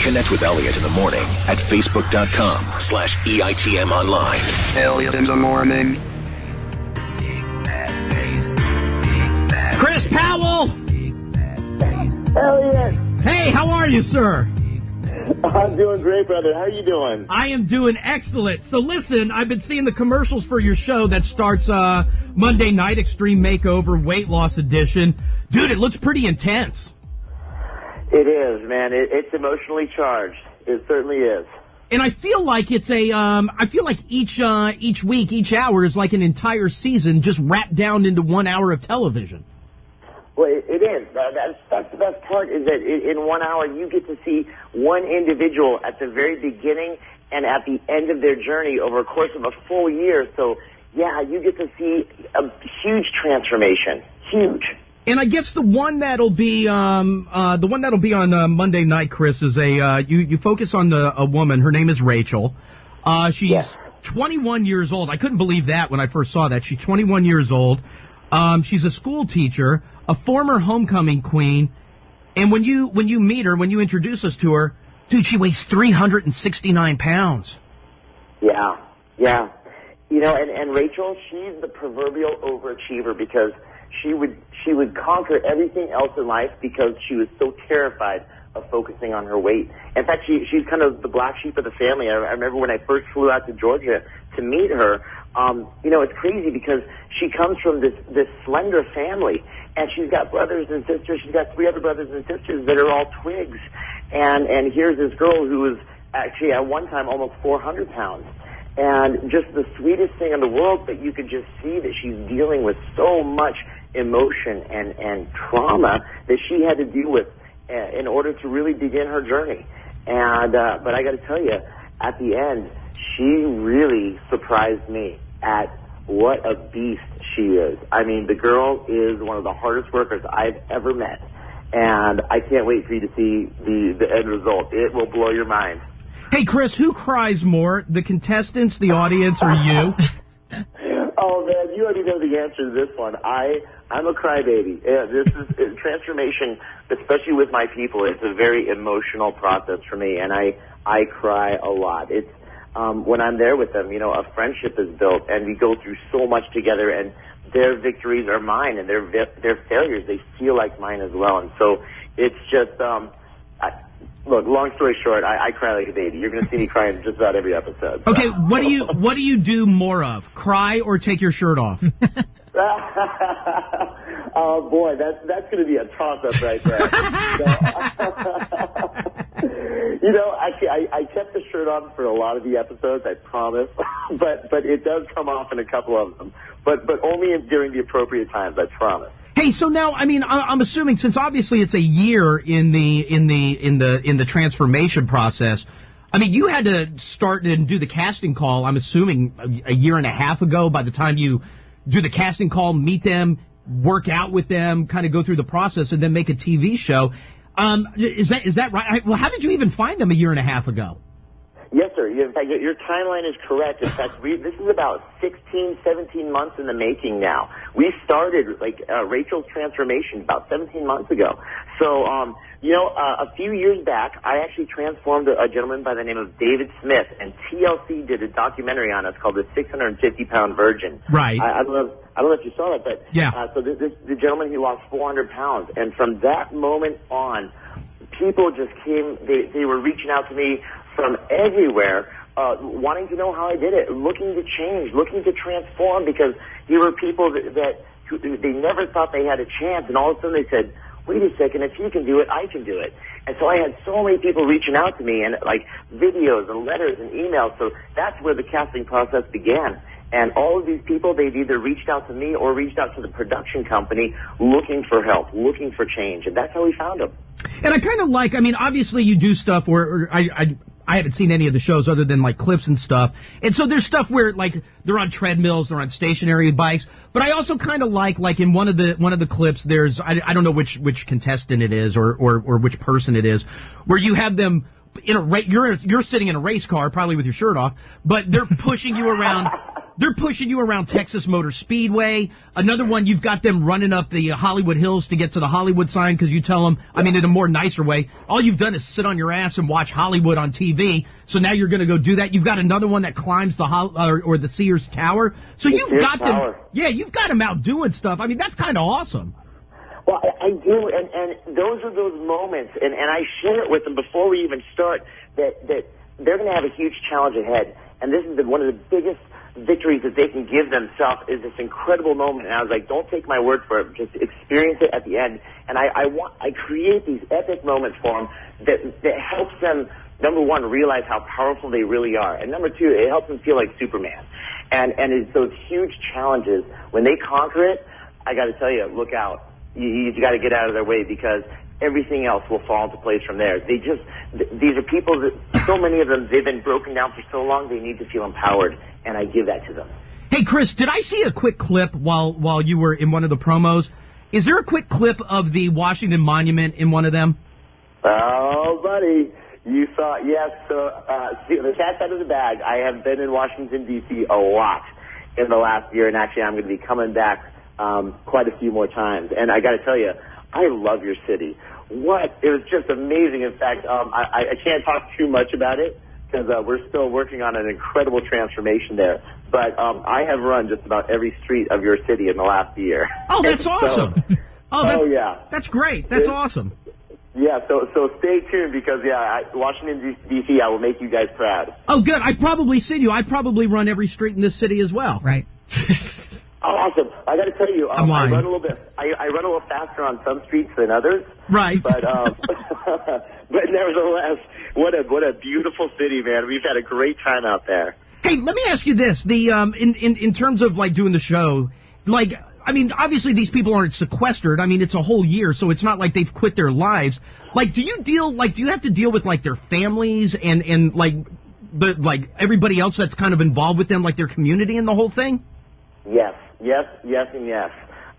Connect with Elliot in the morning at facebook.com/EITM online. Elliot in the morning. Chris Powell! Elliot! Hey, how are you, sir? I'm doing great, brother. How are you doing? I am doing excellent. So listen, I've been seeing the commercials for your show that starts Monday night, Extreme Makeover Weight Loss Edition. Dude, it looks pretty intense. It is, man. It's emotionally charged. It certainly is. And I feel like it's I feel like each week, each hour is like an entire season just wrapped down into 1 hour of television. Well, it is. That's the best part is that in 1 hour you get to see one individual at the very beginning and at the end of their journey over a course of a full year. So, yeah, you get to see a huge transformation. Huge. And I guess the one that'll be on Monday night, Chris, is you focus on a woman. Her name is Rachel. She's 21 years old. I couldn't believe that when I first saw that. She's 21 years old. She's a school teacher, a former homecoming queen, and when you meet her, when you introduce us to her, dude, she weighs 369 pounds. Yeah. You know, and Rachel, she's the proverbial overachiever because she would conquer everything else in life because she was so terrified of focusing on her weight. In fact, she's kind of the black sheep of the family. I remember when I first flew out to Georgia to meet her. You know, it's crazy because she comes from this slender family, and she's got brothers and sisters. She's got 3 other brothers and sisters that are all twigs. And here's this girl who was actually at one time almost 400 pounds. And just the sweetest thing in the world, but you could just see that she's dealing with so much emotion and trauma that she had to deal with in order to really begin her journey. And but I got to tell you, at the end, she really surprised me at what a beast she is. I mean, the girl is one of the hardest workers I've ever met, and I can't wait for you to see the end result. It will blow your mind. Hey, Chris, who cries more, the contestants, the audience, or you? Oh, man, you already know the answer to this one. I'm a crybaby. This is transformation, especially with my people. It's a very emotional process for me, and I cry a lot. It's when I'm there with them, you know, a friendship is built, and we go through so much together, and their victories are mine, and their failures, they feel like mine as well. And so it's just, look, long story short, I cry like a baby. You're going to see me crying just about every episode. So. Okay, what do you do more of, cry or take your shirt off? Oh, boy, that's going to be a toss-up right there. You know, actually, I kept the shirt on for a lot of the episodes, I promise. but it does come off in a couple of them. But only during the appropriate times, I promise. Hey, so now, I mean, I'm assuming since obviously it's a year in the transformation process. I mean, you had to start and do the casting call. I'm assuming a year and a half ago. By the time you do the casting call, meet them, work out with them, kind of go through the process, and then make a TV show. Is that right? Well, how did you even find them a year and a half ago? Yes, sir. In fact, your timeline is correct. In fact, this is about 16, 17 months in the making now. We started, Rachel's transformation about 17 months ago. So, you know, a few years back, I actually transformed a gentleman by the name of David Smith, and TLC did a documentary on us called The 650-Pound Virgin. Right. I don't know if you saw that, but yeah. So the gentleman, he lost 400 pounds, and from that moment on, people just came. They were reaching out to me from everywhere, wanting to know how I did it, looking to change, looking to transform, because there were people that they never thought they had a chance, and all of a sudden they said, wait a second, if he can do it, I can do it. And so I had so many people reaching out to me, and like videos and letters and emails, so that's where the casting process began. And all of these people, they've either reached out to me or reached out to the production company looking for help, looking for change, and that's how we found them. And I kind of like, I mean, obviously you do stuff where I haven't seen any of the shows other than like clips and stuff. And so there's stuff where like they're on treadmills, they're on stationary bikes. But I also kind of like in one of the clips, there's I don't know which contestant it is or which person it is, where you have them in a you're sitting in a race car, probably with your shirt off, but they're pushing you around. They're pushing you around Texas Motor Speedway. Another one, you've got them running up the Hollywood Hills to get to the Hollywood sign because you tell them, I mean, in a more nicer way, all you've done is sit on your ass and watch Hollywood on TV. So now you're going to go do that. You've got another one that climbs the or the Sears Tower. So you've got them. Yeah, you've got them out doing stuff. I mean, that's kind of awesome. Well, I do, and those are those moments, and I share it with them before we even start that they're going to have a huge challenge ahead, and this is one of the biggest victories that they can give themselves is this incredible moment. And I was like, don't take my word for it, just experience it at the end. And I create these epic moments for them that helps them, number one, realize how powerful they really are, and number two, it helps them feel like Superman. And it's those huge challenges, when they conquer it, I got to tell you, look out. You got to get out of their way because everything else will fall into place from there. These are people that, so many of them, they've been broken down for so long, they need to feel empowered, and I give that to them. Hey, Chris, did I see a quick clip while you were in one of the promos? Is there a quick clip of the Washington Monument in one of them? Oh, buddy. You saw, yes. So, the cat's out of the bag. I have been in Washington, D.C. a lot in the last year, and actually I'm going to be coming back quite a few more times. And I got to tell you, I love your city. It was just amazing. In fact, I can't talk too much about it because we're still working on an incredible transformation there. But I have run just about every street of your city in the last year. Oh, that's awesome. Yeah. That's great. That's awesome. Yeah, so stay tuned because, Washington, D.C., I will make you guys proud. Oh, good. I've probably seen you. I probably run every street in this city as well. Right. Oh, awesome. I got to tell you, I'm lying. I run a little bit. I run a little faster on some streets than others. Right. But but nevertheless, what a beautiful city, man. We've had a great time out there. Hey, let me ask you this: in terms of like doing the show, like, I mean, obviously these people aren't sequestered. I mean, it's a whole year, so it's not like they've quit their lives. Like, do you have to deal with like their families and like everybody else that's kind of involved with them, like their community and the whole thing? Yes, and yes.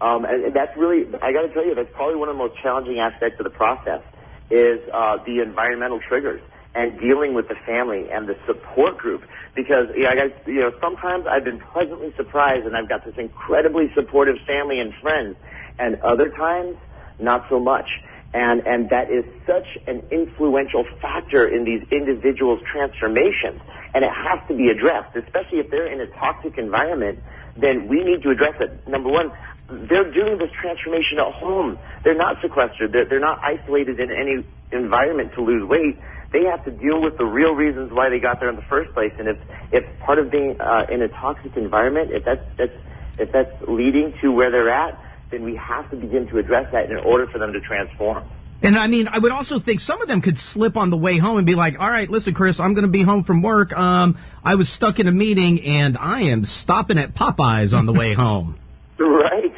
And that's really, I got to tell you, that's probably one of the most challenging aspects of the process is the environmental triggers and dealing with the family and the support group. Because sometimes I've been pleasantly surprised, and I've got this incredibly supportive family and friends, and other times not so much. And that is such an influential factor in these individuals' transformations, and it has to be addressed, especially if they're in a toxic environment. Then we need to address it. Number one, they're doing this transformation at home. They're not sequestered. They're not isolated in any environment to lose weight. They have to deal with the real reasons why they got there in the first place. And if part of being in a toxic environment, if that's leading to where they're at, then we have to begin to address that in order for them to transform. And I mean, I would also think some of them could slip on the way home and be like, all right, listen, Chris, I'm going to be home from work. I was stuck in a meeting, and I am stopping at Popeyes on the way home. Right.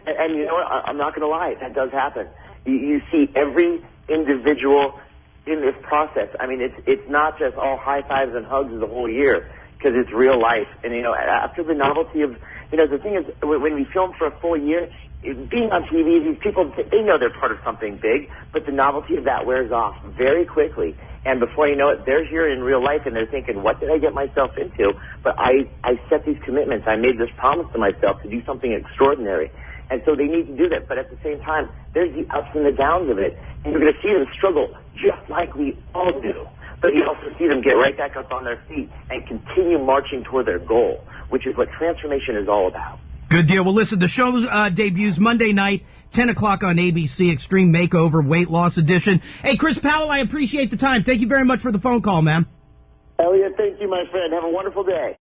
And you know what? I'm not going to lie. That does happen. You see every individual in this process. I mean, it's not just all high fives and hugs the whole year because it's real life. And, after the novelty of, the thing is, when we film for a full year, being on TV, these people, they know they're part of something big, but the novelty of that wears off very quickly. And before you know it, they're here in real life, and they're thinking, what did I get myself into? But I set these commitments. I made this promise to myself to do something extraordinary. And so they need to do that. But at the same time, there's the ups and the downs of it. And you're going to see them struggle just like we all do. But you also see them get right back up on their feet and continue marching toward their goal, which is what transformation is all about. Good deal. Well, listen, the show debuts Monday night, 10 o'clock on ABC, Extreme Makeover Weight Loss Edition. Hey, Chris Powell, I appreciate the time. Thank you very much for the phone call, man. Elliot, thank you, my friend. Have a wonderful day.